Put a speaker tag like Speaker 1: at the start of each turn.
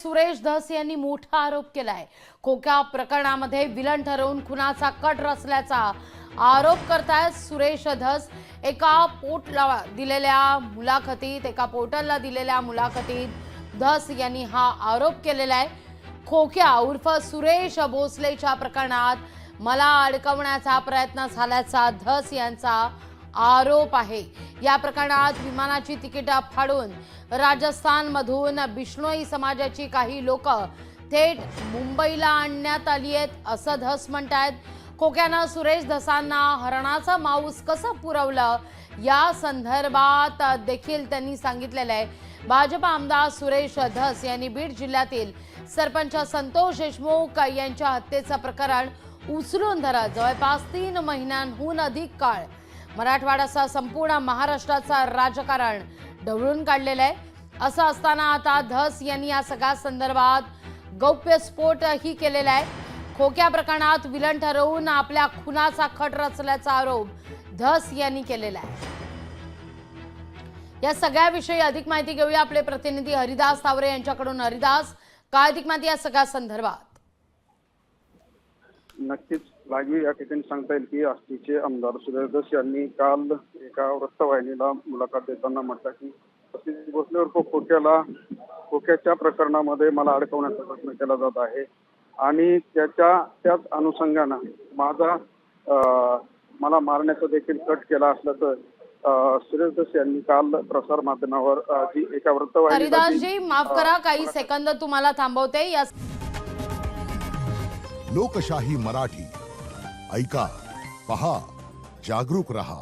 Speaker 1: सुरेश धस यांनी मोठा आरोप केलाय। खोक्या प्रकरणामध्ये विलन ठरवून खुनाचा कट रचल्याचा आरोप करतायत सुरेश धस। एका पोर्टलला दिलेल्या मुलाखतीत धस यांनी हा आरोप केलेला आहे। खोक्या उर्फ सुरेश भोसलेच्या प्रकरणात मला अडकवण्याचा प्रयत्न झाल्याचा धस यांचा आरोप आहे। या प्रकरणात विमानाची तिकीट फाडून राजस्थानमधून बिश्नोई समाजाची काही लोक थेट मुंबईला आणण्यात आली आहेत असं धस म्हणतात। खोक्यानं सुरेश धसांना हरणाचं मांस कसं पुरवलं या संदर्भात देखील त्यांनी सांगितलेलं आहे। भाजप आमदार सुरेश धस यांनी बीड जिल्ह्यातील सरपंच संतोष देशमुख यांच्या हत्येचं प्रकरण उचलून धरत जवळपास 3 महिन्यांहून अधिक काळ मराठवाड्यासह संपूर्ण महाराष्ट्राचा राजकारण ढवळून काढलेलं आहे। असं असताना आता धस यांनी या सगळ्या संदर्भात गौप्यस्फोट ही केलेला आहे। खोक्या प्रकरणात विलन ठरवून आपल्या खुनाचा कट रचल्याचा आरोप धस यांनी केलेला आहे। या सगळ्याविषयी अधिक माहिती घेऊया आपले प्रतिनिधी हरिदास तावरे यांच्याकडून। हरिदास, काय अधिक माहिती या सगळ्या संदर्भात?
Speaker 2: नक्कीच लागवी या ठिकाणी सांगता येईल की आष्टीचे आमदार सुरेश धस यांनी काल एका वृत्तवाहिनीला मुलाखत देताना म्हटलं की सतीश भोसले उर्फ खोक्याच्या प्रकरणामध्ये मला अडकवण्याचा प्रयत्न केला जात आहे आणि त्याच अनुषंगानं मला मारण्याचा देखील कट केला असल्याचं सुरेश धस यांनी काल प्रसार माध्यमावर जी एका वृत्तवाहिनी।
Speaker 1: हरिदासजी, माफ करा, काही सेकंद तुम्हाला थांबवते।
Speaker 3: लोकशाही मराठी ऐका, पहा, जागरूक रहा।